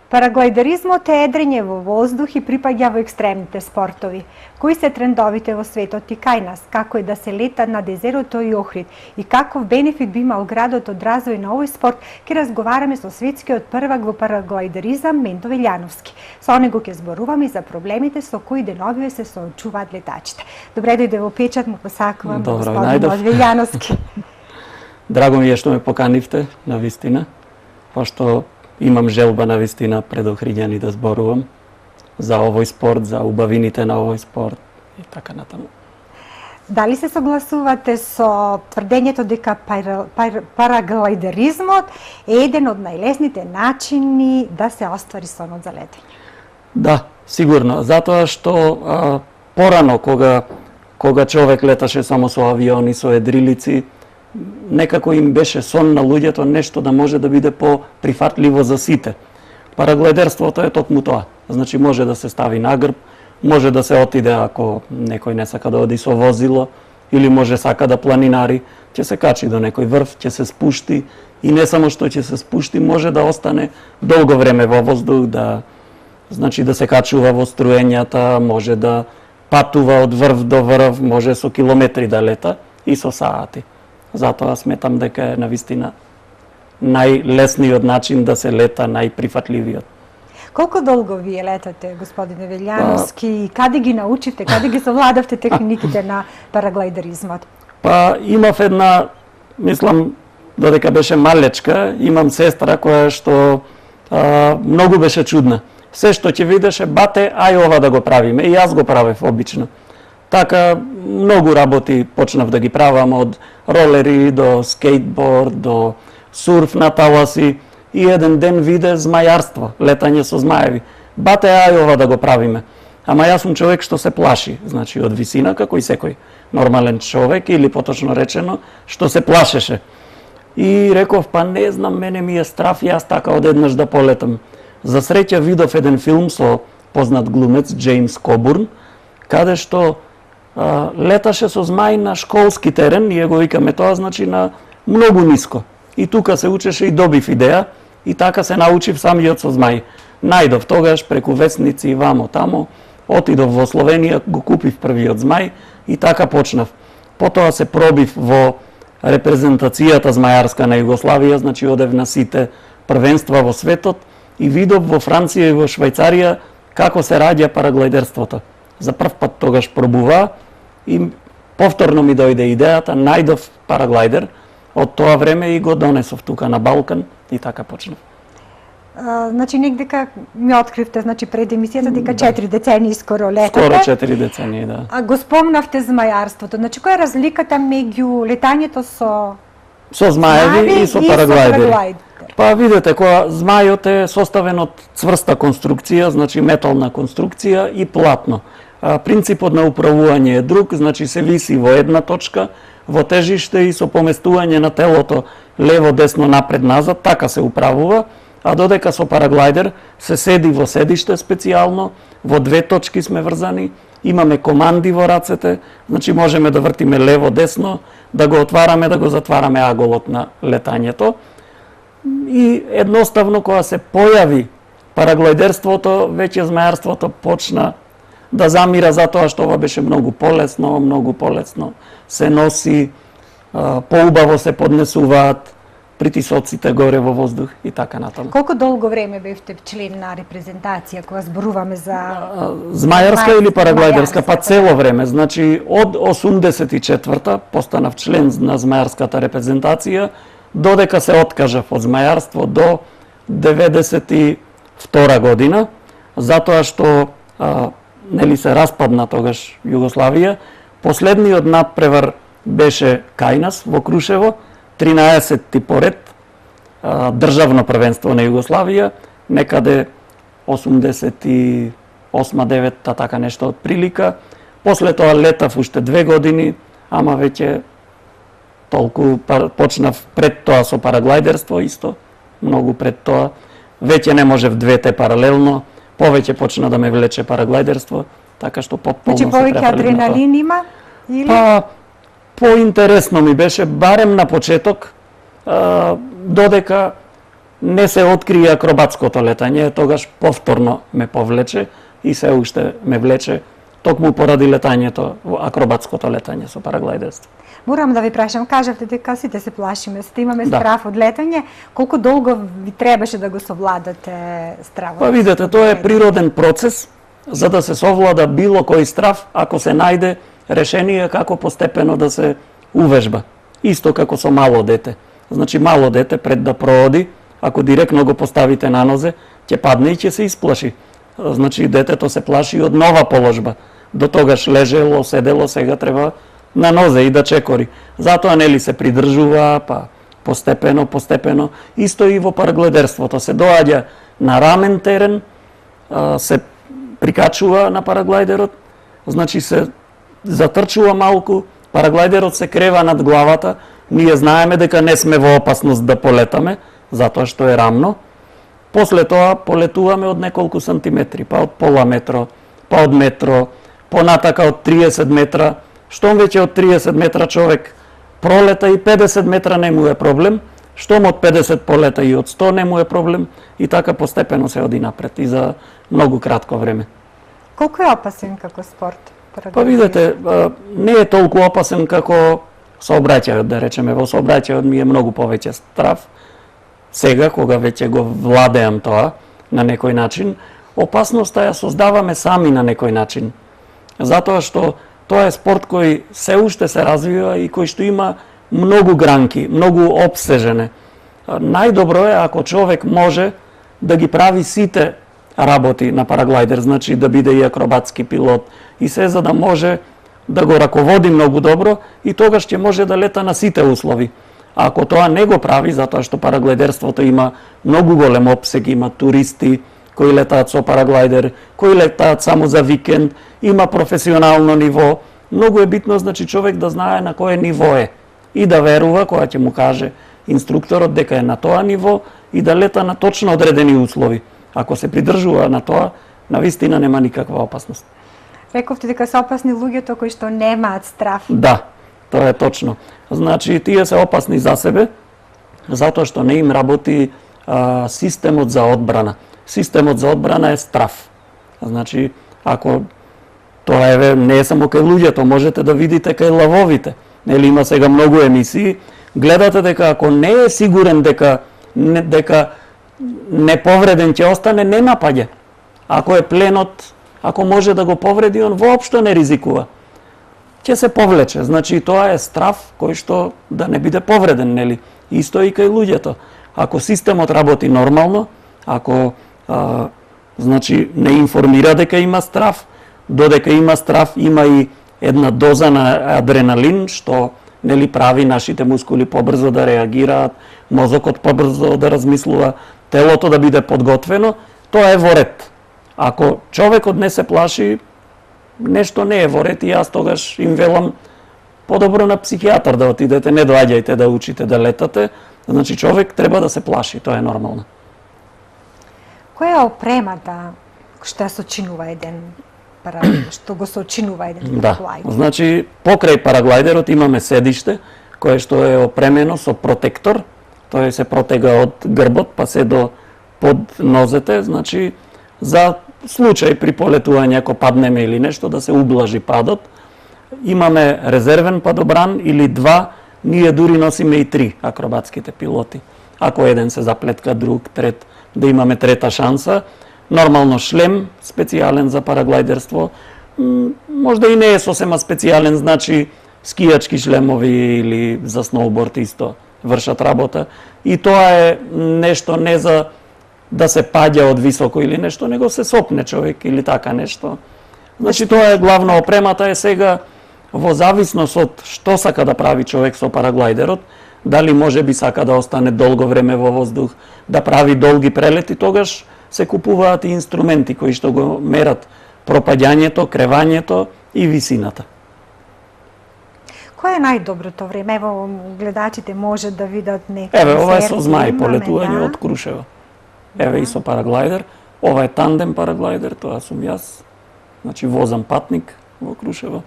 Параглайдеризмот е едрење во воздух и припаѓа во екстремните спортови. Кои се трендовите во светот и кај нас? Како е да се лета над езерото и Охрид? И каков бенефит би имал градот од развој на овој спорт? Ке разговараме со светскиот првак во параглайдеризам Менто Велјановски. Со него ќе зборуваме за проблемите со кои деновиве се соочуваат летачите. Добре дојде во Печат, му посакувам господинот Велјановски. Драго ми е што ме поканивте, навистина, пошто имам желба навистина пред охриѓани да зборувам за овој спорт, за убавините на овој спорт и така натаму. Дали се согласувате со тврдењето дека параглайдеризмот е еден од најлесните начини да се оствари сонот за летање? Да, сигурно, затоа што порано кога човек леташе само со авиони, со едрилици, некако им беше сон на луѓето нешто да може да биде по-прифатливо за сите. Параглайдерството е токму тоа. Значи може да се стави на грб, може да се отиде ако некој не сака да оди со возило, или може сака да планинари, ќе се качи до некој врв, ќе се спушти и не само што ќе се спушти, може да остане долго време во воздух, да се качува во струењата, може да патува од врв до врв, може со километри да лета и со саати. Затоа сметам дека е навистина најлесниот начин да се лета, најприфатливиот. Колку долго вие летате, господине Велјановски, и каде ги научивте, каде ги совладавте техниките на параглайдеризмот? Имав една, мислам, додека беше малечка, имам сестра која што многу беше чудна. Се што ќе видеше, бате, ај ова да го правиме, и јас го правев обично. Така, многу работи почнав да ги правам, од ролери до скейтборд, до сурф на таласи, и еден ден виде змајарство, летање со змаеви. Бате, ај ова да го правиме. Ама јас сум човек што се плаши, значи од висина, како и секој нормален човек, или поточно речено, што се плашеше. И реков, не знам, мене ми е страф, јас така одеднаш да полетам. За среќа видов еден филм со познат глумец, Джеймс Кобурн, каде што леташе со змај на школски терен, ние го викаме тоа, значи на многу ниско. И тука се учеше и добив идеја, и така се научив самиот со змај. Најдов тогаш преку весници и вамо тамо, отидов во Словенија, го купив првиот змај и така почнав. Потоа се пробив во репрезентацијата змајарска на Југославија, значи одев на сите првенства во светот и видов во Франција и во Швајцарија како се раѓа параглайдерството. За прв пат тогаш пробува и повторно ми дојде идејата, најдов параглайдер од тоа време и го донесов тука на Балкан и така почнав. Значи негдека ми откривте, значи пред емисијата дека 4 децении скоро летате. Скоро 4 децении, да. Го спомнавте змајарството. Значи која е разликата меѓу летањето со змаеви и со параглайдери? Видете, кога змајот е составен од цврста конструкција, значи метална конструкција и платно. Принципот на управување е друг, значи се виси во една точка, во тежиште и со поместување на телото лево, десно, напред, назад, така се управува, а додека со параглайдер се седи во седиште специјално, во две точки сме врзани, имаме команди во рацете, значи можеме да вртиме лево, десно, да го отвараме, да го затвараме аголот на летањето. И едноставно кога се појави параглайдерството, веќе змајарството почна да замира затоа што ова беше многу полесно се носи, поубаво се поднесуваат притисоците горе во воздух и така натаму. Колку долго време бевте член на репрезентација кога зборуваме за змајарска или параглайдерска? Цело време, значи од 84-та постанав член на змајарската репрезентација, додека се откажав од змајарство до 92 година, затоа што се распадна тогаш Југославија. Последниот надпревар беше кај нас во Крушево, 13-ти поред државно првенство на Југославија, некаде 88-9-та, така нешто од прилика. После тоа летав уште 2 години, ама веќе толку почнав пред тоа со параглайдерство исто, многу пред тоа. Веќе не можев двете паралелно, повеќе почна да ме влече параглайдерство, така што потполно се префрлив на тоа. Значи повеќе адреналин има? Или? Поинтересно ми беше, барем на почеток, додека не се открија акробатското летање, тогаш повторно ме повлече и се уште ме влече токму поради летањето, акробатското летање со параглайдерство. Морам да ви прашам, кажавте дека сите се плашиме, сите имаме Да. страв од летање. Колку долго ви требаше да го совладате стравот? Па видете, тоа е природен процес за да се совлада било кој страв, ако се најде решение како постепено да се увежба. Исто како со мало дете. Значи мало дете пред да прооди, ако директно го поставите на нозе, ќе падне и ќе се исплаши. Значи детето се плаши од нова положба. До тогаш лежело, седело, сега треба на нозе и да чекори. Затоа нели се придржува, па постепено. Исто и во параглайдерството се доаѓа на рамен терен, се прикачува на параглайдерот, значи се затрчува малку, параглайдерот се крева над главата, ние знаеме дека не сме во опасност да полетаме, затоа што е рамно. После тоа полетуваме од неколку сантиметри, па од пола метро, па од метро, понатака од 30 метра. Штом веќе од 30 метра човек пролета и 50 метра не му е проблем, штом од 50 полета и од 100 не му е проблем, и така постепено се оди напред и за многу кратко време. Колку е опасен како спорт? Па видете, не е толку опасен како сообраќајот, да речеме. Во сообраќајот ми е многу повеќе страв. Сега, кога веќе го владеам тоа на некој начин, опасноста ја создаваме сами на некој начин. Затоа што тоа е спорт кој се уште се развива и кој што има многу гранки, многу опсежене. Најдобро е ако човек може да ги прави сите работи на параглайдер, значи да биде и акробатски пилот и се, за да може да го раководи многу добро и тогаш ќе може да лета на сите услови. А ако тоа не го прави, затоа што параглайдерството има многу голем опсег, има туристи кои летаат со параглайдер, кои летаат само за викенд, има професионално ниво, многу е битно, значи човек да знае на кое ниво е и да верува кога ќе му каже инструкторот дека е на тоа ниво и да лета на точно одредени услови. Ако се придржува на тоа, навистина нема никаква опасност. Рековте дека се опасни луѓето кои што немаат страв. Да, тоа е точно. Значи, тие се опасни за себе, затоа што не им работи системот за одбрана. Системот за одбрана е страв. Значи, ако тоа не е само кај луѓето, можете да видите кај лавовите. Нели има сега многу емисии, гледате дека ако не е сигурен дека неповреден ќе остане, не напаѓа. Ако е пленот, ако може да го повреди, он воопшто не ризикува. Ќе се повлече. Значи тоа е страв кој што да не биде повреден, нели? Исто и кај луѓето. Ако системот работи нормално, ако значи не информира дека има страв, додека има страв има и една доза на адреналин што нели прави нашите мускули побрзо да реагираат, мозокот побрзо да размислува, телото да биде подготвено, тоа е во ред. Ако човекот не се плаши, нешто не е во ред и јас тогаш им велам подобро на психијатар да отидете, не доаѓајте да учите да летате, значи човек треба да се плаши, тоа е нормално. Која е опремата што ја сочинува еден што го сочинува еден параглайдер? Значи покрај параглайдерот имаме седиште кое што е опремено со протектор, тој се протега од грбот па се до под нозете, значи за случај при полетување ако паднеме или нешто да се ублажи падот. Имаме резервен падобран или два, ние дури носиме и три акробатските пилоти. Ако еден се заплетка, друг, трет, да имаме трета шанса. Нормално шлем, специјален за параглайдерство, можда и не е сосема специјален, значи скијачки шлемови или за сноуборд исто вршат работа. И тоа е нешто не за да се паѓа од високо или нешто, него се сопне човек или така нешто. Значи тоа е главно, опремата е сега во зависност од што сака да прави човек со параглайдерот, дали може би сака да остане долго време во воздух, да прави долги прелети, тогаш се купуваат и инструменти кои што го мерат пропаѓањето, кревањето и висината. Кој е најдоброто време? Ево, гледачите може да видат некои. Еве, ова е со змај полетување од Крушева. Еве и со параглайдер. Ова е тандем параглайдер, тоа сум јас. Значи возам патник во Крушева.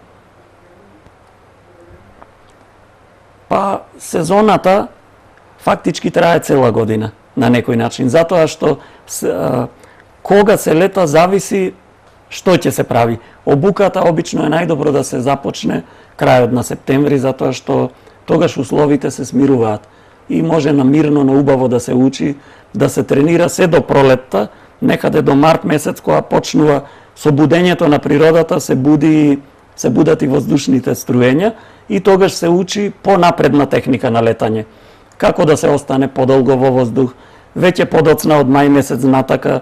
Па сезоната фактички трае цела година. на некој начин. Затоа што кога се лета зависи што ќе се прави. Обуката обично е најдобро да се започне крајот на септември, затоа што тогаш условите се смируваат и може намирно, на убаво да се учи, да се тренира се до пролетта, некаде до март месец, кога почнува со будењето на природата, се будат и воздушните струења и тогаш се учи понапредна техника на летање. Како да се остане подолго во воздух, веќе подоцна од мај месец натака,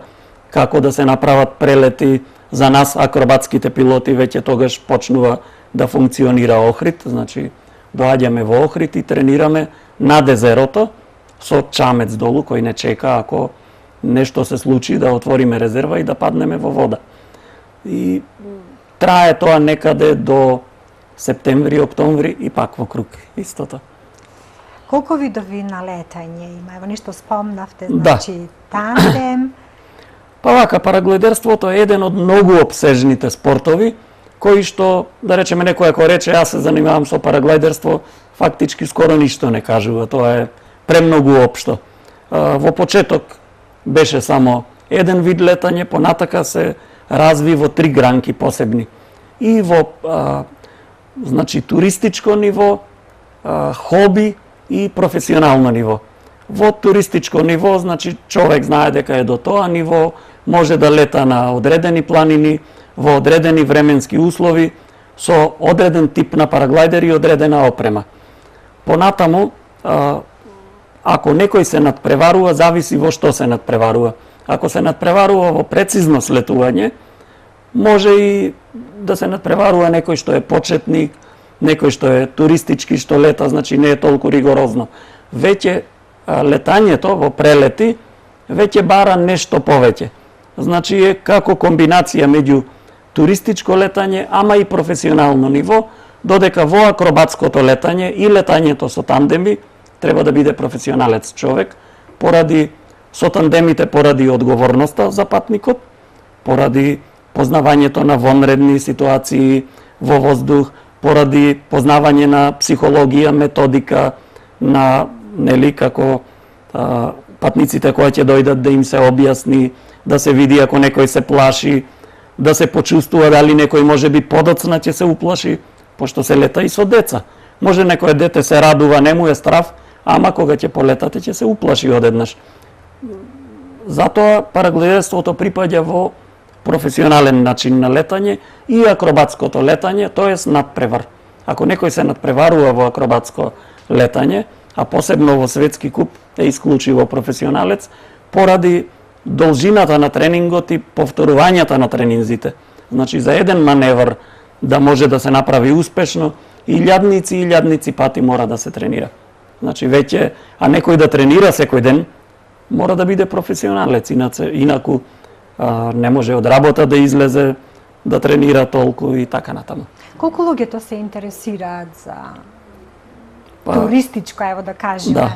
како да се направат прелети. За нас, акробатските пилоти, веќе тогаш почнува да функционира Охрид, значи доаѓаме во Охрид и тренираме на дезерото со чамец долу кој не чека ако нешто се случи да отвориме резерва и да паднеме во вода. И трае тоа некаде до септември, октомври и пак во круг истото. Колку видови на летање има? Ево нешто спомнавте, Да. значи тандем. Па вака, параглайдерството е еден од многу опсежните спортови, кои што, да речеме, некој ако рече јас се занимавам со параглайдерство, фактички скоро ништо не кажува, тоа е премногу општо. Во почеток беше само еден вид летање, понатака се разви во 3 гранки посебни. И во значи туристичко ниво, хоби и професионално ниво. Во туристичко ниво, значи човек знае дека е до тоа ниво, може да лета на одредени планини, во одредени временски услови, со одреден тип на параглайдер и одредена опрема. Понатаму, ако некој се надпреварува, зависи во што се надпреварува. Ако се надпреварува во прецизно слетување, може и да се надпреварува некој што е почетник, некој што е туристички, што лета, значи не е толку ригорозно. Веќе летањето во прелети веќе бара нешто повеќе. Значи е како комбинација меѓу туристичко летање, ама и професионално ниво, додека во акробатското летање и летањето со тандеми треба да биде професионалец човек, со тандемите поради одговорноста за патникот, поради познавањето на вонредни ситуации во воздух, поради познавање на психологија, методика, на како патниците кои ќе дојдат да им се објасни, да се види ако некој се плаши, да се почувствува дали некој може би подоцна ќе се уплаши, пошто се лета и со деца. Може некој дете се радува, не му е страв, ама кога ќе полетате ќе се уплаши одеднаш. Затоа параглайдерството припаѓа во професионален начин на летање и акробатското летање, тоест надпревар. Ако некој се надпреварува во акробатско летање, а посебно во светски куп е исклучиво професионалец, поради должината на тренингот и повторувањата на тренинзите. Значи за еден маневр да може да се направи успешно, илјадници пати мора да се тренира. Значи веќе, а некој да тренира секој ден, мора да биде професионалец, инаку не може од работа да излезе, да тренира толку и така натаму. Колку луѓето се интересираат за туристичко, ево да кажеме? Да.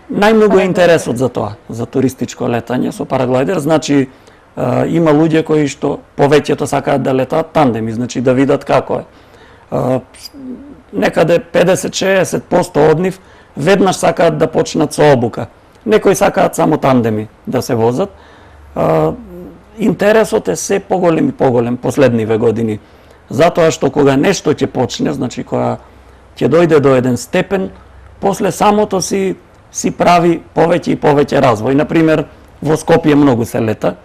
Најмногу е интересот за тоа, за туристичко летање со параглайдер, значи има луѓе кои што повеќето сакаат да летаат тандеми, значи да видат како е. Некаде 50-60% од нив веднаш сакаат да почнат со обука. Некои сакаат само тандеми да се возат. Интересот е се поголем и поголем последниве години. Затоа што кога нешто ќе почне, значи кога ќе дојде до еден степен, после самото си прави повеќе и повеќе развој. Например, во Скопје многу се лета,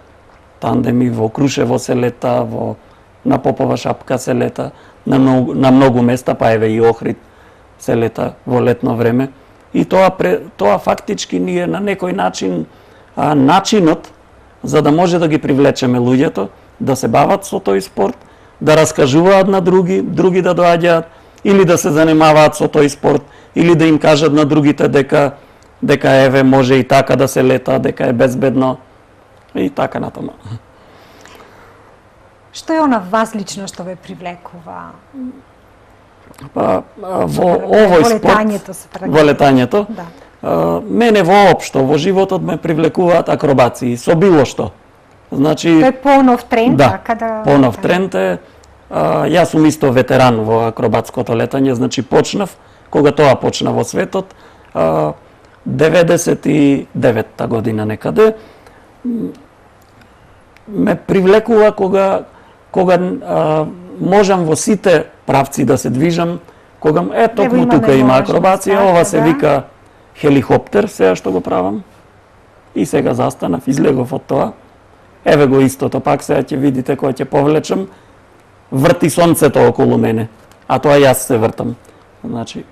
тандеми, во Крушево се лета, на Попова шапка се лета, на многу места, па еве и Охрид се лета во летно време. И тоа фактички ни е на некој начин начинот за да може да ги привлечеме луѓето да се бават со тој спорт, да раскажуваат на други да доаѓаат или да се занимаваат со тој спорт, или да им кажат на другите дека еве може и така да се лета, дека е безбедно и така натаму. Што е она вас лично што ве привлекува? Па во овој спорт, во летањето, да. Мене воопшто во животот ме привлекуваат акробации со било што. Значи тој е понов тренд, да, така да понов тренд е. Јас сум исто ветеран во акробатското летање, значи почнав кога тоа почна во светот. 99-та година некаде. Ме привлекува кога можам во сите правци да се движам, кога токму тука има акробација, ова се вика хеликоптер, сега што го правам. И сега застанав, излегов од тоа. Еве го истото, пак сега ќе видите кога ќе повлечам, врти сонцето околу мене, а тоа јас се вртам. Значи,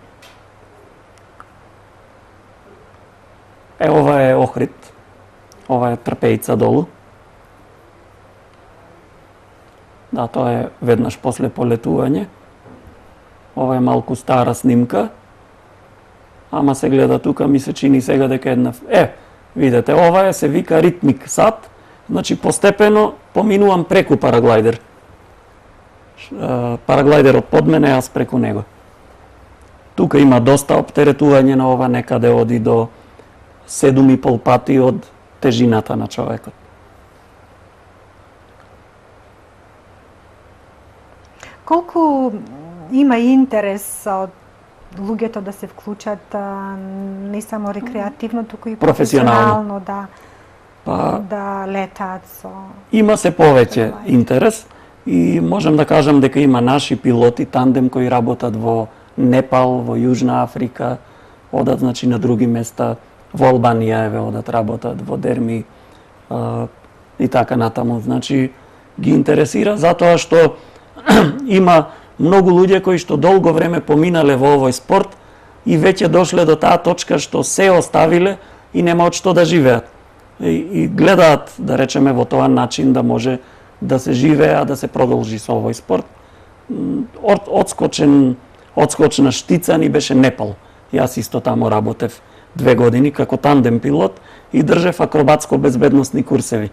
ова е Охрид, ова е трпејца долу. Да, тоа е веднаш после полетување. Ова е малку стара снимка. Ама се гледа тука, ми се чини сега дека една... видете, ова е, се вика ритмик сад. Значи, постепено поминувам преку параглайдер. Параглайдерот под мене, јас преку него. Тука има доста оптеретување на ова, некаде оди до 7,5 пати од тежината на човекот. Колку има интерес од луѓето да се вклучат не само рекреативно, туку и професионално да летаат со... Има се повеќе интерес и можем да кажам дека има наши пилоти тандем кои работат во Непал, во Јужна Африка, одат значи на други места, во Албанија еве одат работат, во Дерми и така натаму. Значи ги интересира затоа што има многу луѓе кои што долго време поминале во овој спорт и веќе дошле до таа точка што се оставиле и нема од што да живеат. И гледаат, да речеме, во тоа начин да може да се живее, да се продолжи со овој спорт. Одскочна штица ни беше Непал. Јас исто таму работев 2 години како тандем пилот и држев акробатско-безбедносни курсеви.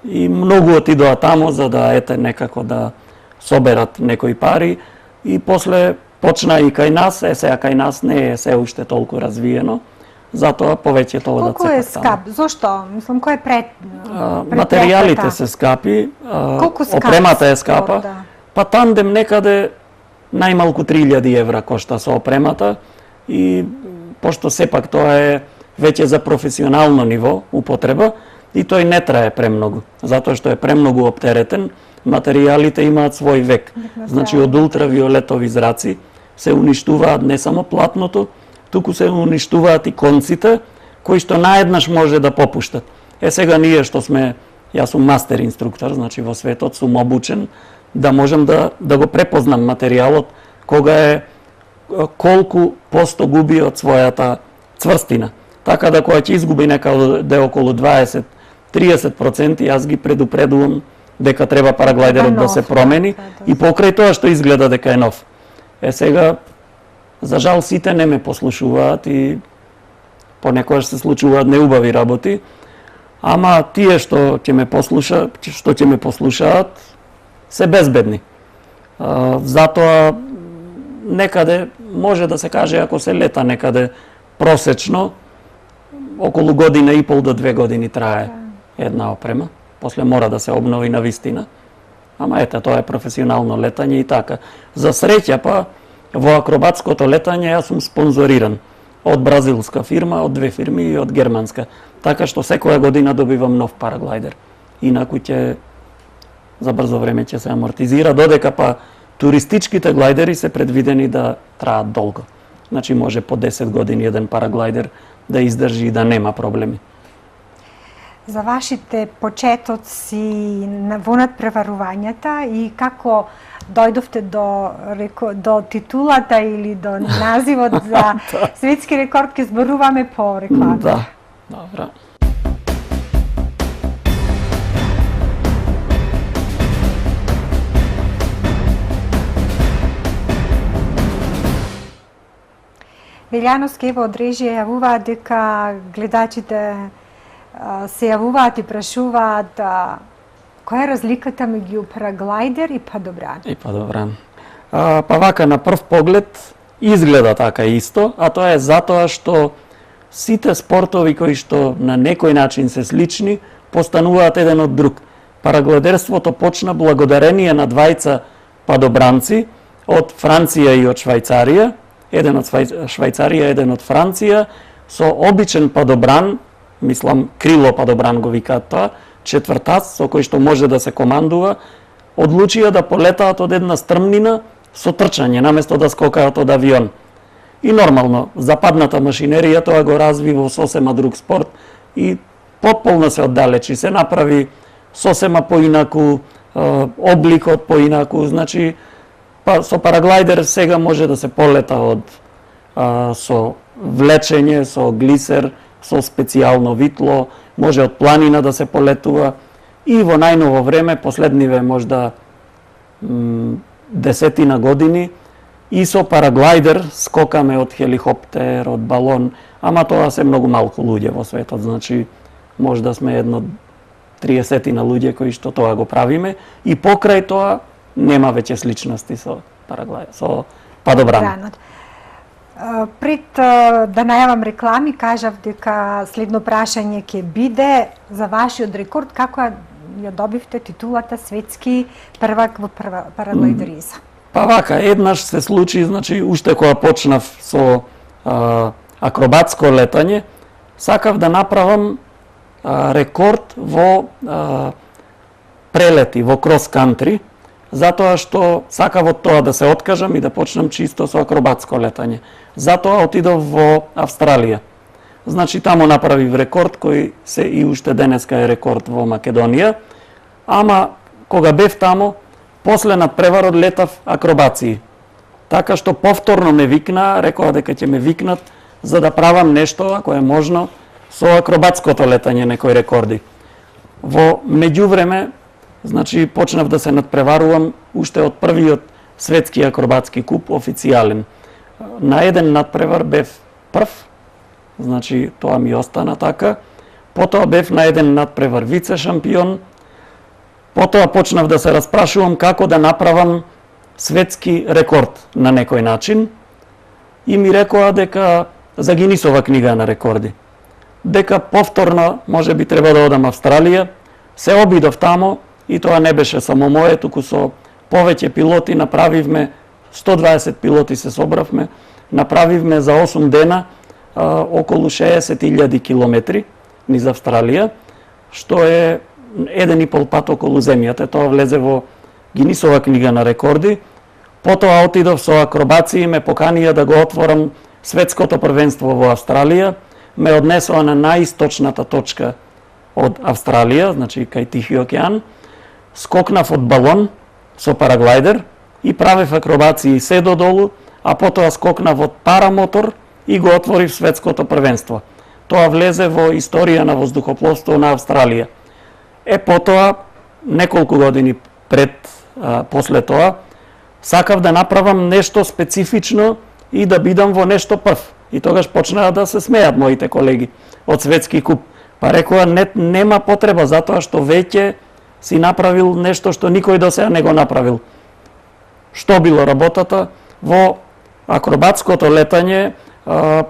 И многу отидоа таму за да некако да соберат некои пари и после почна и кај нас, сега кај нас не е се уште толку развиено, затоа повеќето одат сепак таму. Колку е скап? Зошто? Мислам, кој е пред материјалите се скапи, опремата е скапа, па тандем некаде најмалку 3000 евра кошта со опремата и пошто сепак тоа е веќе за професионално ниво употреба и тој не трае премногу, затоа што е премногу оптеретен. Материјалите имаат свој век. Значи, од ултравиолетови зраци се уништуваат не само платното, туку се уништуваат и конците, кои што наеднаш може да попуштат. Сега ние што сме, јас сум мастер инструктор, значи во светот сум обучен, да можем да го препознам материјалот, кога е колку посто губи од својата цврстина. Така да кога ќе изгуби некаде околу 20-30%, јас ги предупредувам дека треба параглайдерот да се промени и покрај тоа што изгледа дека е нов. Сега, за жал, сите не ме послушуваат и понекогаш се случуваат неубави работи, ама тие што ќе ме послушаат, се безбедни. Затоа некаде може да се каже, ако се лета некаде просечно, околу година и пол до 2 години трае една опрема. После мора да се обнови на вистина. Ама тоа е професионално летање и така. За среќа па, во акробатското летање јас сум спонзориран од бразилска фирма, од 2 фирми и од германска. Така што секоја година добивам нов параглайдер. Инаку за брзо време ќе се амортизира, додека па туристичките глайдери се предвидени да траат долго. Значи може по 10 години еден параглайдер да издржи и да нема проблеми. За вашите почетоци во надпреварувањата и како дојдовте до титулата или до називот за светски рекорд, ќе зборуваме по реклама. Да, добро. Велјановски ево од режија јавуваат дека гледачите се јавуваат и прашуваат која е разликата меѓу параглайдер и падобран? И падобран. Па вака на прв поглед изгледа така исто, а тоа е затоа што сите спортови кои што на некој начин се слични, постануваат еден од друг. Параглайдерството почна благодарение на двајца падобранци од Франција и од Швајцарија, еден од Швајцарија, еден од Франција, со обичен падобран, мислам крило падобран го викаат тоа, четвртац со кој што може да се командува, одлучија да полетаат од една стрмнина со трчање, наместо да скокаат од авион. И нормално, западната машинерија тоа го разви во сосема друг спорт и потполно се оддалечи, се направи сосема поинаку, обликот поинаку, значи со параглайдер сега може да се полета со влечење, со глисер, со специјално витло, може од планина да се полетува и во најново време, последниве можда 10 години, и со параглайдер скокаме од хеликоптер, од балон, ама тоа се многу малку луѓе во светот, значи можда сме едно 30 луѓе кои што тоа го правиме и покрај тоа нема веќе сличности со параглайдер, со падобран. Пред да најавам реклами, кажав дека следно прашање ќе биде за вашиот рекорд, како ја добивте титулата светски првак во параглайдеризам? Па вака, еднаш се случи, значи уште кога почнав со акробатско летање, сакав да направам рекорд во прелети, во крос-кантри, затоа што сакав од тоа да се откажам и да почнам чисто со акробатско летање. Затоа отидов во Австралија. Значи таму направив рекорд кој се и уште денеска е рекорд во Македонија, ама кога бев таму, после надпреварот летав акробации. Така што повторно ме викна, рекоа дека ќе ме викнат за да правам нешто, ако е можно, со акробатското летање некои рекорди. Во меѓувреме, значи почнав да се надпреварувам уште од првиот светски акробатски куп официјален. На еден надпревар бев прв, значи тоа ми остана така. Потоа бев на еден надпревар вице шампион. Потоа почнав да се распрашувам како да направам светски рекорд на некој начин и ми рекоа дека за Гинисова книга на рекорди. Дека повторно може би треба да одам Австралија. Се обидов таму и тоа не беше само моје, туку со повеќе пилоти направивме, 120 пилоти се собравме, направивме за 8 дена околу 60.000 километри низ Австралија, што е 1,5 пат околу земјата. Тоа влезе во Гинисова книга на рекорди. Потоа отидов со акробации, ме поканија да го отворам светското првенство во Австралија, ме однесоа на најисточната точка од Австралија, значи кај Тихи океан, скокнав од балон со параглайдер и правев акробации се додолу, а потоа скокнав од парамотор и го отворив светското првенство. Тоа влезе во историја на воздухопловство на Австралија. Потоа, неколку години после тоа, сакав да направам нешто специфично и да бидам во нешто прв. И тогаш почнаа да се смеат моите колеги од светски куп. Па рекоа, нема потреба, затоа што веќе си направил нешто што никој до сега не го направил. Што било работата? Во акробатското летање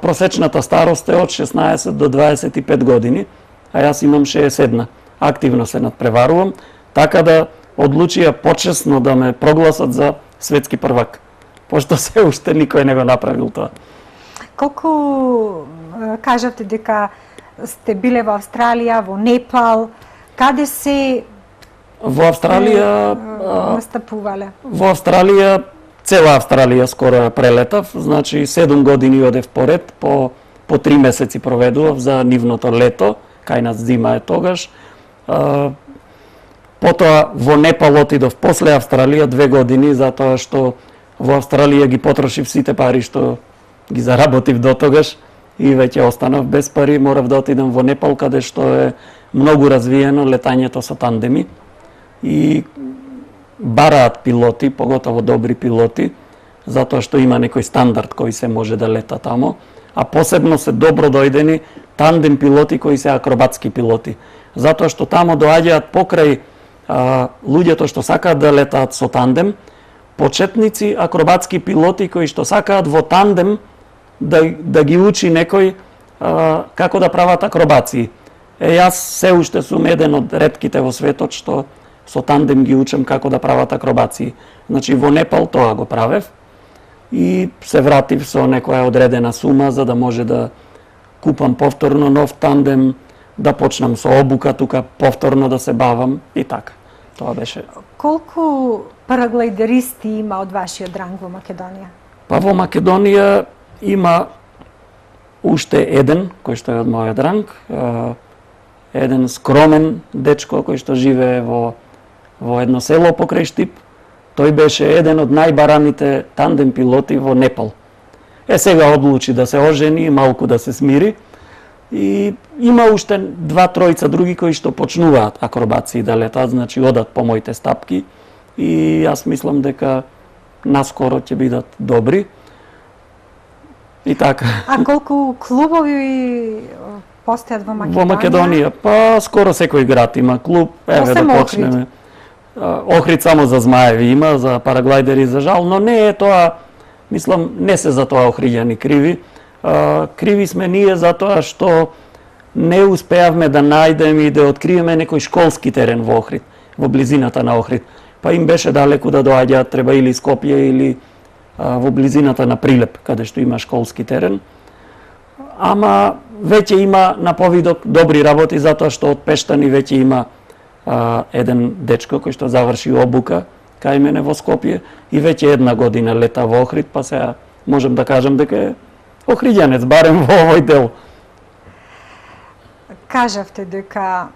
просечната старост е од 16 до 25 години, а јас имам 61. Активно се надпреварувам, така да одлучија почесно да ме прогласат за светски првак, пошто се уште никој не го направил тоа. Колку кажавте дека сте биле во Австралија, во Непал, каде се во Австралија настапувале? Во Австралија, цела Австралија скоро прелетав, значи 7 години одев поред, по 3 месеци проведував за нивното лето, кај нас зима е тогаш. Потоа во Непал отидов после Австралија 2 години, затоа што во Австралија ги потрошив сите пари што ги заработив до тогаш и веќе останав без пари. Морав да отидам во Непал, каде што е многу развиено летањето со тандеми и бараат пилоти, поготово добри пилоти, затоа што има некој стандард кој се може да лета тамо, а посебно се добро дојдени тандем пилоти кои се акробатски пилоти, затоа што тамо доаѓаат покрај луѓето што сакаат да летаат со тандем, почетници акробатски пилоти кои што сакаат во тандем да ги учи некој како да прават акробации. Јас се уште сум еден од ретките во светот што со тандем ги учам како да прават акробации. Значи во Непал тоа го правев и се вратив со некоја одредена сума за да може да купам повторно нов тандем, да почнам со обука тука повторно да се бавам и така. Тоа беше. Колку параглайдеристи има од вашиот ранг во Македонија? Па во Македонија има уште еден, кој што е од мојот ранг, еден скромен дечко кој што живее во едно село покрај Штип. Тој беше еден од најбараните тандем пилоти во Непал. Сега одлучи да се ожени и малку да се смири. И има уште 2-3 други кои што почнуваат акробации да летаат, значи одат по моите стапки и јас мислам дека наскоро ќе бидат добри. И така. А колку клубови постојат во Македонија? Во Македонија, па скоро секој град има клуб, еве да почнеме. Охрид само за змаеви има, за параглайдери за жал, но не е тоа, мислам, не се за тоа охриѓани криви. Криви сме ние затоа што не успеавме да најдеме и да откриеме некој школски терен во Охрид, во близината на Охрид. Па им беше далеку да доаѓаат, треба или Скопје или во близината на Прилеп, каде што има школски терен. Ама веќе има на повидок добри работи затоа што од Пештани веќе има еден дечко кој што заврши обука кај мене во Скопје и веќе 1 година лета во Охрид, па сега можем да кажем дека е охриѓанец, барем во овој дел. Кажавте дека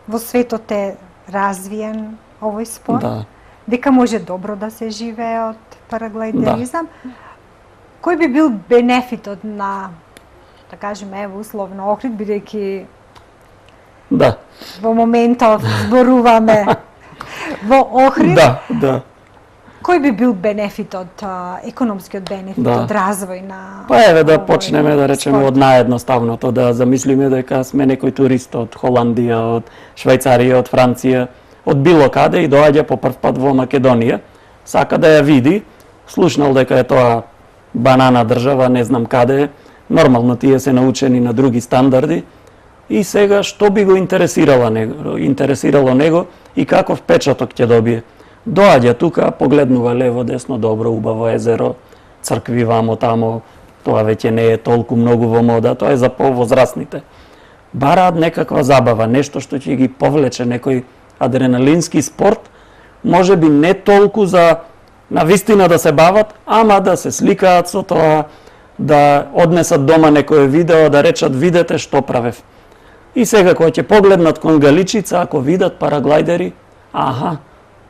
во светот е развиен овој спорт, Да. дека може добро да се живее од параглайдеризам. Да. Кој би бил бенефитот на, да кажеме, ево условно Охрид, бидејќи Да. во моментов зборуваме во Охрид? Да, да. Кој би бил бенефитот, економскиот бенефит Да. од развој на Па еве да овој почнеме да речеме спорт? од наједноставното, да замислиме дека сме некој турист од Холандија, од Швајцарија, од Франција, од било каде и доаѓа по прв пат во Македонија, сака да ја види, слушнал дека е тоа банана држава, не знам каде е, нормално тие се научени на други стандарди, и сега што би го интересирало него и каков печаток ќе добие. Доаѓа тука, погледнува лево, десно, добро, убаво езеро, цркви вамо тамо, тоа веќе не е толку многу во мода, тоа е за повозрастните. Бараат некаква забава, нешто што ќе ги повлече, некој адреналински спорт, може би не толку за навистина да се бават, ама да се сликаат со тоа, да однесат дома некое видео, да речат видете што правев. И сега кога ќе погледнат кон Галичица, ако видат параглайдери, аха,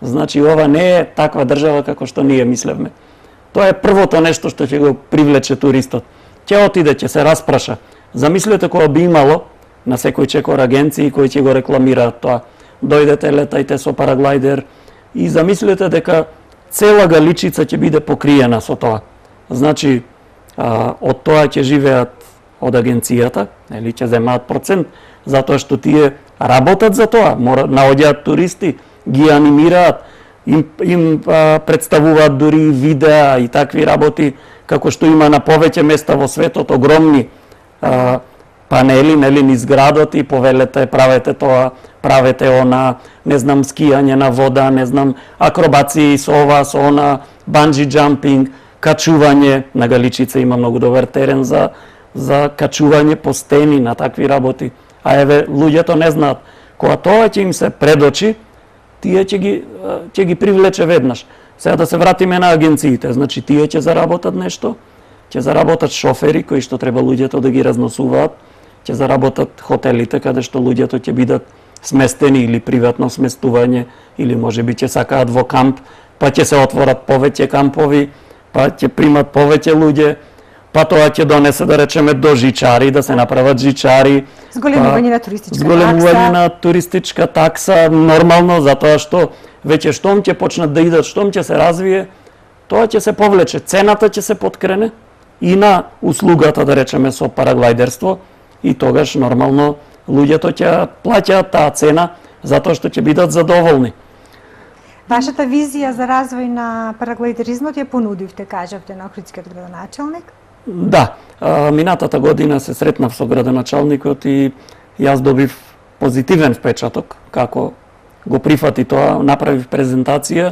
значи ова не е таква држава како што ние мислевме. Тоа е првото нешто што ќе го привлече туристот. Ќе отиде, ќе се распраша. Замислете кога би имало на секој чекор агенции кои ќе го рекламираат тоа. Дојдете, летајте со параглайдер и замислете дека цела Галичица ќе биде покриена со тоа. Значи, од тоа ќе живеат од агенцијата, или ќе земаат процент, затоа што тие работат за тоа, наоѓаат туристи, ги анимираат, им представуваат дури видеа и такви работи, како што има на повеќе места во светот, огромни панели, нели, низ градот и повелете, правете тоа, правете она, не знам, скијање на вода, не знам, акробации со ова, со она, банджи джампинг, качување. На Галичица има многу добар терен за качување по стени на такви работи. А еве, луѓето не знаат. Кога тоа ќе им се предочи, тие ќе ги привлече веднаш. Сега да се вратиме на агенциите, значи тие ќе заработат нешто, ќе заработат шофери кои што треба луѓето да ги разносуваат, ќе заработат хотелите каде што луѓето ќе бидат сместени или приватно сместување, или можеби ќе сакаат во камп, па ќе се отворат повеќе кампови, па ќе примат повеќе луѓе, па тоа ќе донесе, да речеме, до жичари, да се направат жичари. Зголемување на туристичка такса. Зголемување на туристичка такса, нормално, затоа што веќе штом ќе почнат да идат, штом ќе се развие, тоа ќе се повлече, цената ќе се подкрене и на услугата, да речеме, со параглайдерство, и тогаш нормално луѓето ќе плаќаат таа цена затоа што ќе бидат задоволни. Вашата визија за развој на параглайдеризмот ја понудивте, кажавте, на охридскиот градоначалник? Да, минатата година се сретнав со градоначалникот и јас добив позитивен впечаток како го прифати тоа, направив презентација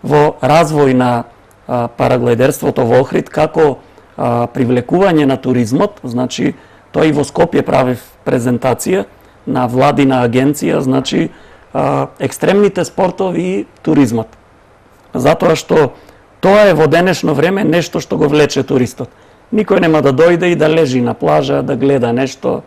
во развој на параглайдерството во Охрид како привлекување на туризмот, значи Тоа и во Скопје правив презентација на владина агенција, значи екстремните спортови и туризмот. Затоа што тоа е во денешно време нешто што го влече туристот. Никој нема да дојде и да лежи на плажа, да гледа нешто.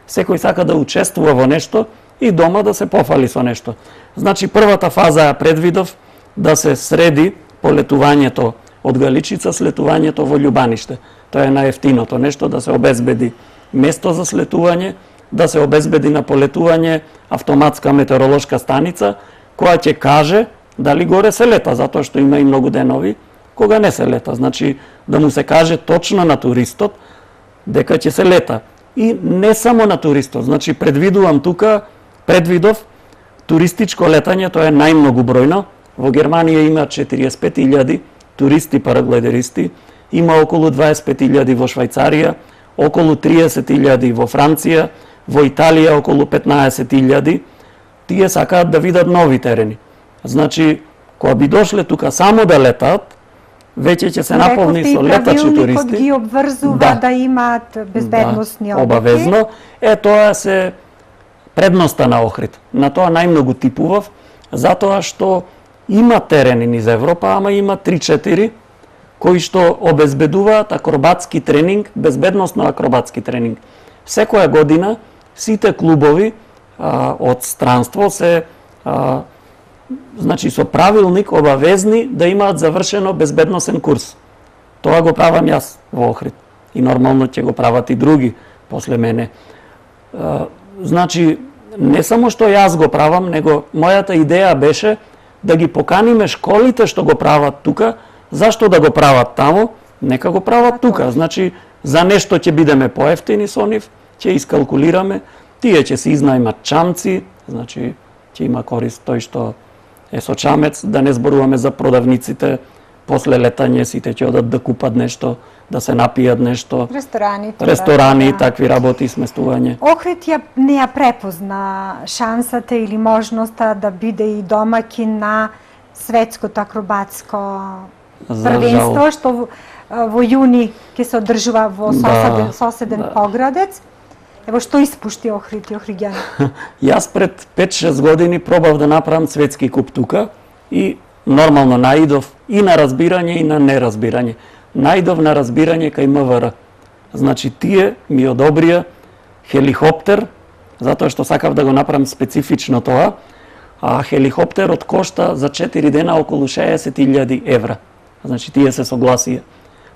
Секој сака да учествува во нешто и дома да се пофали со нешто. Значи првата фаза ја предвидов да се среди полетувањето од Галичица, слетувањето во Љубаниште. Тоа е најефтиното нешто, да се обезбеди место за слетување, да се обезбеди на полетување автоматска метеоролошка станица која ќе каже дали горе се лета, затоа што има и многу денови кога не се лета. Значи да му се каже точно на туристот дека ќе се лета. И не само на туристот, значи предвидов туристичко летање, тоа е најмногу бројно. Во Германија има 45.000 туристи параглайдеристи, има околу 25.000 во Швајцарија, околу 30.000 во Франција, во Италија околу 15.000. Тие сакаат да видат нови терени. Значи, кога би дошле тука само да летаат, веќе ќе се наполни со летачи туристи. Ги обврзува да имаат безбедносни објекти. Обавезно. Тоа се предноста на Охрид. На тоа најмногу типував, затоа што има терени низ Европа, ама има 3-4 кои што обезбедуваат акробатски тренинг, безбедносно акробатски тренинг. Секоја година сите клубови од странство се значи со правилник обавезни да имаат завршено безбедносен курс. Тоа го правам јас во Охрид и нормално ќе го прават и други после мене. Значи не само што јас го правам, него мојата идеја беше да ги поканиме школите што го прават тука. Зашто да го прават тамо? Нека го прават тука. Значи за нешто ќе бидеме поевтини со нив, ќе искалкулираме, тие ќе се изнајмат чамци, значи ќе има корист тој што е со чамец, да не зборуваме за продавниците, после летање сите ќе одат да купат нешто, да се напијат нешто. Ресторани, такви работи, сместување. Охрид не ја препозна шансата или можноста да биде и домаќин на светското акробатско првенство, што во јуни ќе се одржува во соседен Поградец. Ево што испушти Охрид и охриѓани? Јас пред 5-6 години пробав да направам светски куп тука и нормално наидов и на разбирање и на неразбирање. Наидов на разбирање кај МВР. Значи тие ми одобрија хеликоптер, затоа што сакав да го направам специфично тоа, а хеликоптерот кошта за 4 дена околу 60.000 евра. Значи тие се согласија.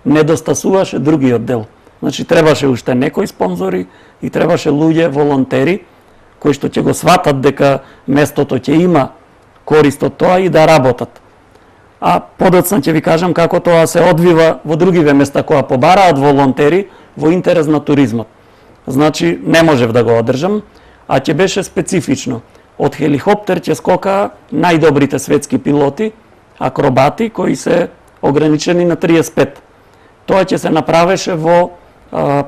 Недостасуваше другиот дел. Значи требаше уште некои спонзори и требаше луѓе, волонтери, кои што ќе го сватат дека местото ќе има корист од тоа и да работат. А подоцна ќе ви кажам како тоа се одвива во другиве места која побараат волонтери во интерес на туризмот. Значи не можев да го одржам, а ќе беше специфично. Од хеликоптер ќе скокаа најдобрите светски пилоти, акробати кои се ограничени на 35. Тоа ќе се направеше во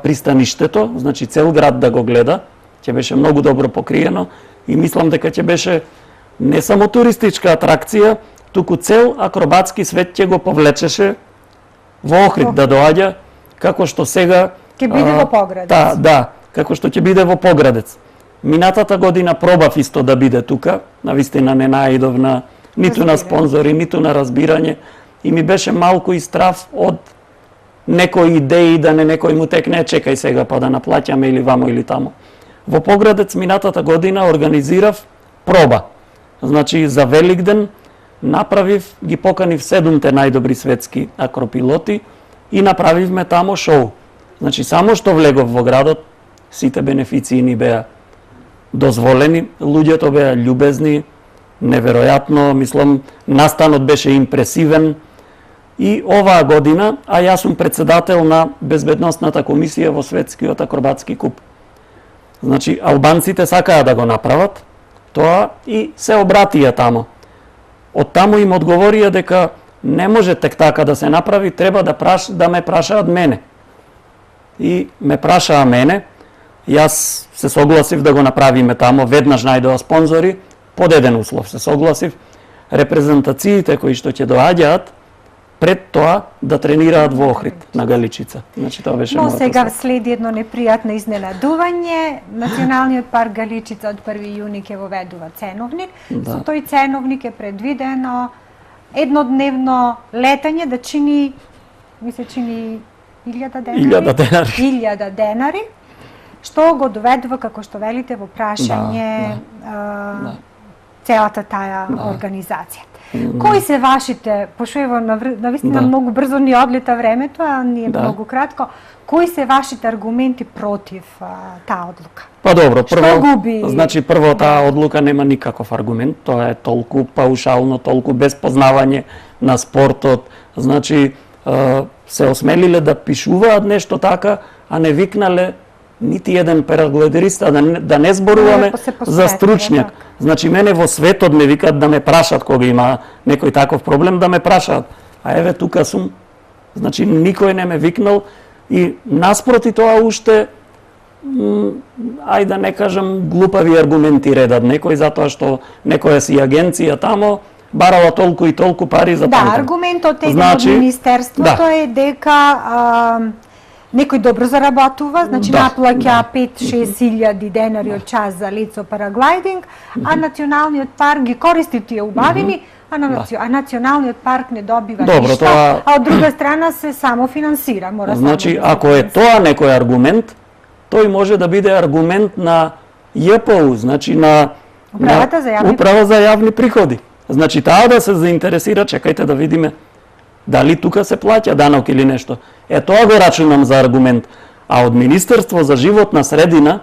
пристаништето, значи цел град да го гледа, ќе беше многу добро покриено и мислам дека ќе беше не само туристичка атракција, туку цел акробатски свет ќе го повлечеше во Охрид да доаѓа, како што сега ќе биде во Поградец. Да, како што ќе биде во Поградец. Минатата година пробав исто да биде тука, навистина не наидов на ниту на спонзори, ниту на разбирање и ми беше малку и страв од некои идеи да не некој му текне чекај сега па да наплаќаме или вамо или тамо. Во Поградец минатата година организирав проба. Значи за Великден направив, ги поканив 7 најдобри светски акропилоти и направивме тамо шоу. Значи само што влегов во градот, сите бенефиции ни беа дозволени, луѓето беа љубезни, неверојатно, мислам, настанот беше импресивен. И оваа година, а јас сум председател на безбедносната комисија во светскиот акробатски куп. Значи, албанците сакаа да го направат тоа и се обратија тамо. Од тамо им одговорија дека не може тек така да се направи, треба да ме прашаат мене. И ме прашаа мене, јас се согласив да го направиме тамо, веднаш најдоа спонзори, под еден услов се согласив, репрезентациите кои што ќе доаѓаат, пред тоа да тренираат во Охрид на Галичица. Значи тоа беше Но мојата сега стvar. следи едно непријатно изненадување. Националниот парк Галичица од 1 јуни ќе воведува ценовник. Со тој ценовник е предвидено еднодневно летање да чини, ми се чини 1000 денари. 1000 денари. 1000 денари, што го доведува, како што велите, во прашање целата таа организација. Кои се вашите, пошто ево навистина многу брзо ни одлета времето, а ние многу кратко, кои се вашите аргументи против таа одлука? Па добро, прво, губи? значи прво таа одлука нема никаков аргумент, тоа е толку паушално, толку без познавање на спортот, значи се осмелиле да пишуваат нешто така, а не викнале нити еден параглайдерист, да не зборуваме за стручњак. Значи мене во светот ме викаат да ме прашат кога има некој таков проблем, да ме прашаат. А еве тука сум. Значи никој не ме викнал и наспроти тоа уште ајде да не кажам глупави аргументи редат некој затоа што некоја си агенција тамо барала толку и толку пари за тандем. Да, аргументот е од Министерството е дека некој добро заработува, значи наплаќа 5-6 илјади денари од час за лицо параглайдинг, а Националниот парк ги користи тие убавини, а Националниот парк не добива ништо, а од друга страна се само финансира. Значи, ако е тоа некој аргумент, тој може да биде аргумент на ЈПУ, значи на Управа за јавни приходи. Значи, таа да се заинтересира, чекајте да видиме дали тука се плаќа данок или нешто. Е, тоа го рачунам за аргумент. А од Министерство за животна средина,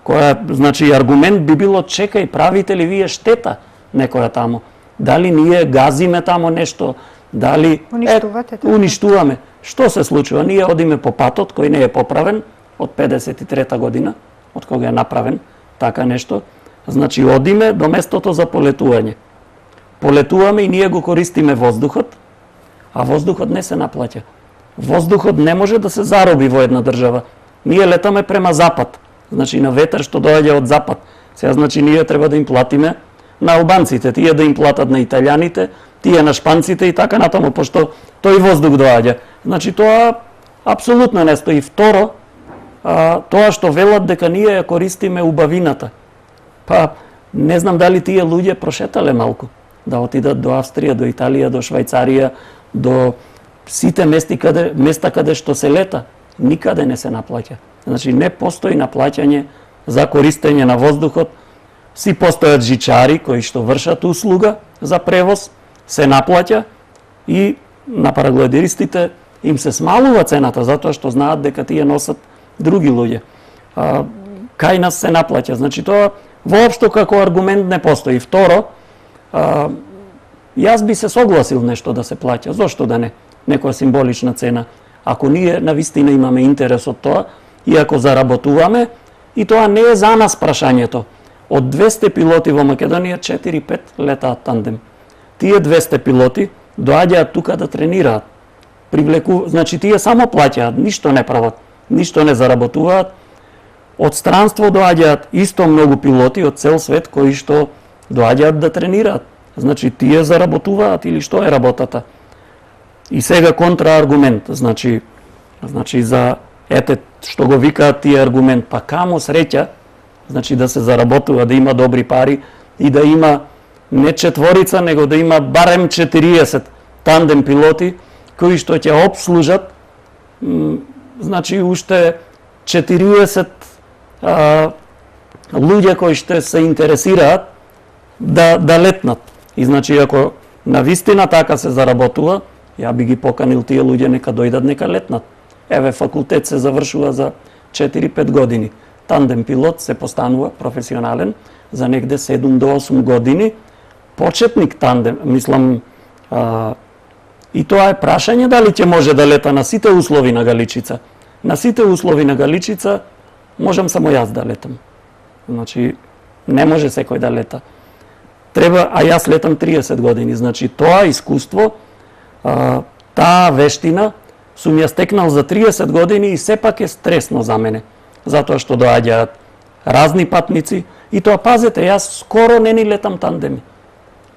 која, значи, аргумент би било, чекај, правите ли вие штета некоја тамо? Дали ние газиме тамо нешто? Дали уништуваме? Што се случува? Ние одиме по патот кој не е поправен од 53-та година, од кога е направен така нешто. Значи, одиме до местото за полетување. Полетуваме и ние го користиме воздухот, а воздухот не се наплаќа. Воздухот не може да се зароби во една држава. Ние летаме према запад, значи на ветер што доаѓа од запад. Сега, значи, ние треба да им платиме на албанците, тие да им платат на италијаните, тие на шпанците и така натаму, пошто тој воздух доаѓа. Значи, тоа апсолутно не стои. Второ, тоа што велат дека ние ја користиме убавината. Па, не знам дали тие луѓе прошетале малку, да отидат до Австрија, до Италија, до Швајцарија, до сите места каде што се лета, никаде не се наплаќа. Значи, не постои наплаќање за користење на воздухот. Си постојат жичари кои што вршат услуга за превоз, се наплаќа и на параглайдеристите им се смалува цената затоа што знаат дека тие носат други луѓе. Кај нас се наплаќа. Значи, тоа воопшто како аргумент не постои. Второ, јас би се согласил нешто да се плаќа. Зошто да не? Некоја символична цена. Ако ние навистина имаме интерес од тоа и ако заработуваме, и тоа не е за нас прашањето. Од 200 пилоти во Македонија 4-5 летаат тандем. Тие 200 пилоти доаѓаат тука да тренираат. Значи тие само плаќаат, ништо не прават, ништо не заработуваат. Од странство доаѓаат исто многу пилоти од цел свет кои што доаѓаат да тренираат. Значи тие заработуваат или што е работата? И сега контрааргумент, значи за ете што го викаат тие аргумент, па камо среќа, значи да се заработува, да има добри пари и да има не четворица, него да има барем 40 тандем пилоти кои што ќе обслужат значи уште 40 луѓе кои што се интересираат да летнат. И значи ако навистина така се заработува, ја би ги поканил тие луѓе нека дојдат, нека летнат. Еве факултет се завршува за 4-5 години. Тандем пилот се постанува професионален за негде 7 до 8 години. Почетник тандем, мислам, и тоа е прашање дали ќе може да лета на сите услови на Галичица. На сите услови на Галичица можам само јас да летам. Значи, не може секој да лета. Треба, а јас летам 30 години. Значи, тоа искуство, таа вештина, сум ја стекнал за 30 години и сепак е стресно за мене. Затоа што доаѓаат разни патници и тоа, пазете, јас скоро не ни летам тандеми.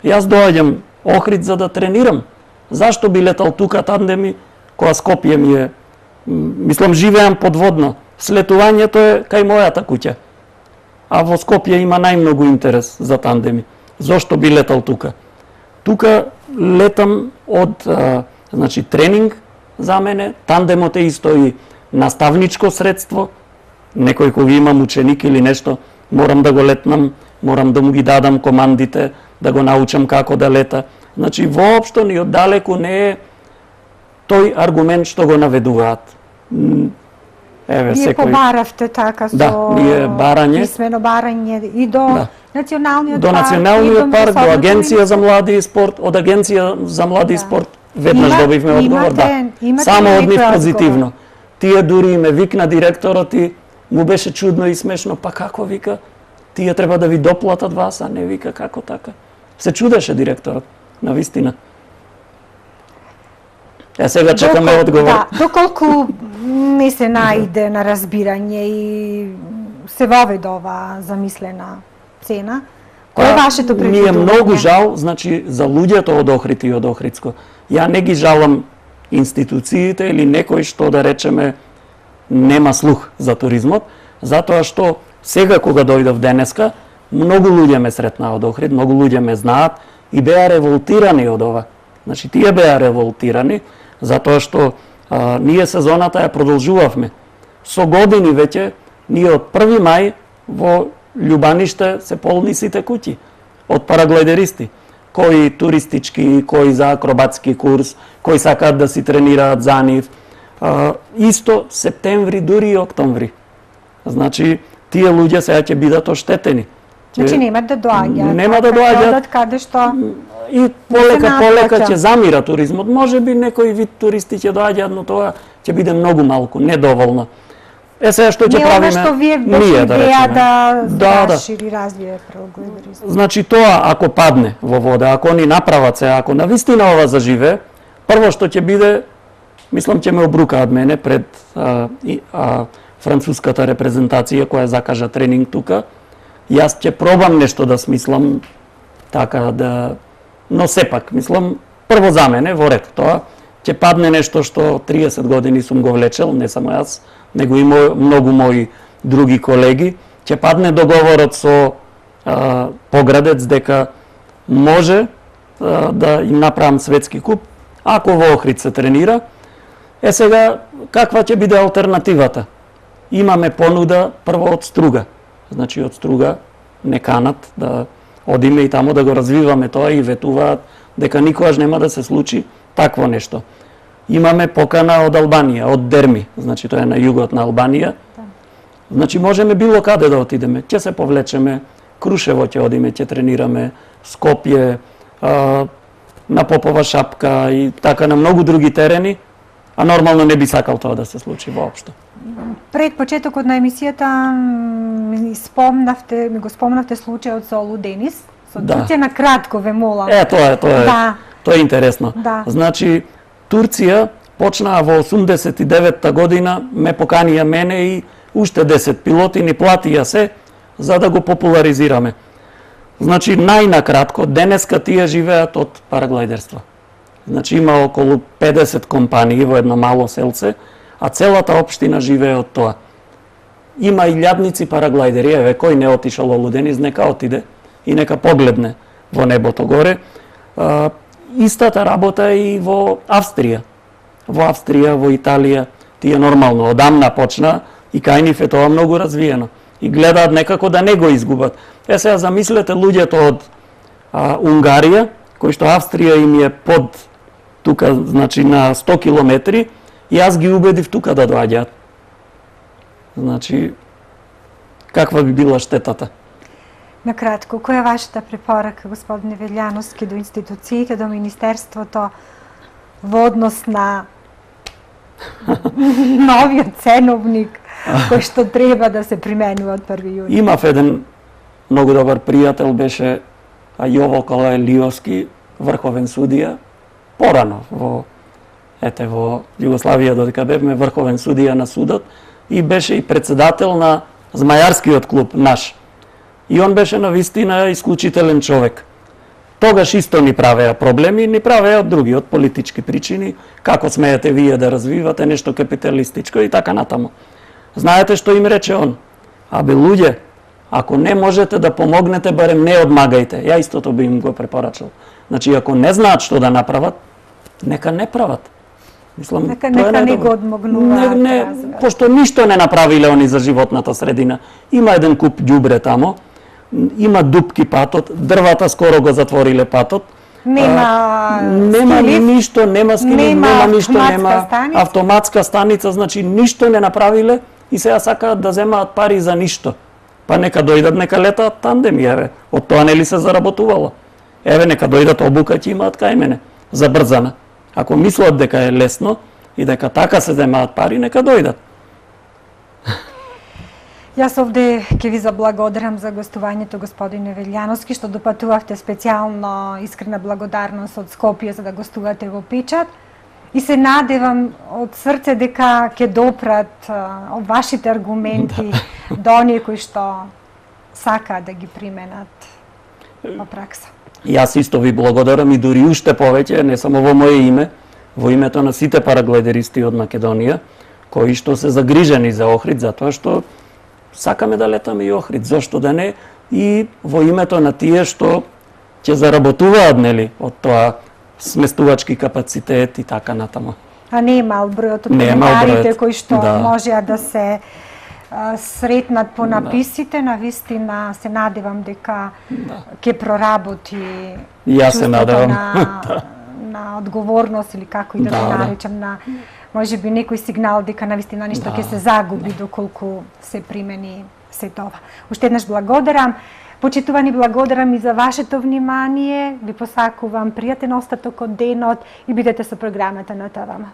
Јас доаѓам Охрид за да тренирам Зашто би летал тука тандеми, кога Скопје ми е, мислам, живеам подводно. Слетувањето е кај мојата куќа. А во Скопје има најмногу интерес за тандеми. Зошто би летал тука? Тука летам од значи тренинг за мене, тандемот е исто и наставничко средство. Некој кога имам ученик или нешто, морам да го летнам, морам да му ги дадам командите, да го научам како да лета. Значи воопшто ни оддалеку не е тој аргумент што го наведуваат. Еве Вие секој побаравте така со ние барање, писмено барање и до националниот до парк, националниот парк, до Месоветот Агенција за млади и спорт, од Агенција за млади и спорт веднаш добивме одговор, имате само од нив некој позитивно. Тие дури ме викна директорот и му беше чудно и смешно, па како вика, тие треба да ви доплатат вас, а не вика како така. Се чудеше директорот, навистина. Сега чекаме одговор. Да, доколку не се најде на разбирање и се воведе ова замислена цена, кој е вашето Ми предвидување? е многу жал, значи, за луѓето од Охрид и од Охридско. Ја не ги жалам институциите или некој што, да речеме, нема слух за туризмот, затоа што сега кога дојдов денеска, многу луѓе ме сретнаа од Охрид, многу луѓе ме знаат и беа револтирани од ова. Значи, тие беа револтирани, затоа што ние сезоната ја продолжувавме. Со години веќе, ние од 1 мај во Љубаниште се полни сите куќи од параглайдеристи, кои туристички, кои за акробатски курс, кои сакаат да си тренираат за нив. Исто септември, дури и октомври. Значи, тие луѓе сега ќе бидат оштетени. Значи нема да доаѓаат. Нема да доаѓаат. Каде што И полека ќе замира туризмот. Може би некој вид туристи ќе доаѓаат, но тоа ќе биде многу малку, недоволно. Сега што ќе правиме? Не, што вие ние, беше да идеја речеме. да расшири, развие параглайдеризм. Значи тоа ако падне во вода, ако они направат се, ако навистина ова заживе, прво што ќе биде, мислам ќе ме обрукаат мене пред француската репрезентација која закажа тренинг тука. Јас ќе пробам нешто да смислам така да, но сепак мислам прво за мене во ред тоа ќе падне нешто што 30 години сум го влечел, не само јас, него и многу мои други колеги, ќе падне договорот со Поградец дека може да им направам светски куп ако во Охрид се тренира. Сега каква ќе биде алтернативата? Имаме понуда прво од Струга. Значи од Струга не канат да одиме и тамо да го развиваме тоа и ветуваат дека никогаш нема да се случи такво нешто. Имаме покана од Албанија, од Дерми, значи тоа е на југот на Албанија. Значи можеме било каде да отидеме, ќе се повлечеме, Крушево ќе одиме, ќе тренираме, Скопје, на Попова шапка и така на многу други терени, а нормално не би сакал тоа да се случи воопшто. Пред почетокот на емисијата ми го спомнавте случајот со Олу Денис, со Турција, на кратко ве молам. Тоа е интересно. Да. Значи Турција почнаа во 89-та година, ме поканија мене и уште 10 пилоти, ни платија се за да го популаризираме. Значи најнакратко денеска тие живеат од параглайдерство. Значи има околу 50 компании во едно мало селце, а целата општина живее од тоа. Има илјадници параглайдери, еве кој не отишал Олу Денис, нека отиде и нека погледне во небото горе. Истата работа и во Австрија. Во Австрија, во Италија, тие нормално одамна почна и кај нив е тоа многу развиено. И гледаат некако да не го изгубат. Сега замислете луѓето од Унгарија, кои што Австрија им е под тука, значи на 100 километри, и јас ги убедив тука да доаѓаат. Значи, каква би била штетата? Накратко, која е вашата препорака, господине Велјановски, до институциите, до Министерството во однос на новиот ценовник кој што треба да се применува од 1 јуни? Имав еден многу добар пријател, беше Јово Калајлиовски, врховен судија, порано во Југославија додека бевме врховен судија на судот и беше и председател на Змајарскиот клуб наш. И он беше навистина исклучителен човек. тогаш исто ни правеа проблеми, ни правеа од други, од политички причини, како смеете вие да развивате нешто капиталистичко и така натаму. Знаете што им рече он? Абе луѓе, ако не можете да помогнете, барем не одмагајте. Ја истото би им го препорачал. Значи, ако не знаат што да направат, нека не прават. Мислам, нека не го одмогнуваат. Пошто ништо не направиле они за животната средина. Има еден куп ѓубре тамо, има дупки патот, дрвата скоро го затвориле патот. Нема ништо, нема скилив, нема ништо, нема станица. автоматска станица, значи ништо не направиле и сега сакаат да земаат пари за ништо. Па нека дојдат, нека летаат тандеми, еве. Од тоа нели се заработувало? Еве, нека дојдат обука ќе имаат кај мене, забрзана. Ако мислат дека е лесно и дека така се земаат пари, нека дојдат. Јас овде ќе ви заблагодарам за гостувањето, господине Велјановски, што допатувавте специјално, искрена благодарност од Скопје за да гостувате во Печат. И се надевам од срце дека ќе допрат вашите аргументи до оние кои што сакаат да ги применат во пракса. Јас исто ви благодарам и дури уште повеќе, не само во моје име, во името на сите параглайдеристи од Македонија, кои што се загрижени за Охрид, затоа што сакаме да летаме и Охрид, зошто да не, и во името на тие што ќе заработуваат, нели, од тоа сместувачки капацитет и така натаму. А не е мал бројот од коментарите кои што можеа да се сретнат по написите, навистина се надевам дека ќе проработи чувството на одговорност или како и да го наречам, на можеби некој сигнал дека навистина нешто ќе се загуби доколку се примени се тоа. Уште еднаш благодарам. Почитувани, благодарам и за вашето внимание. Ви посакувам пријатен остаток од денот и бидете со програмата на ТВМ.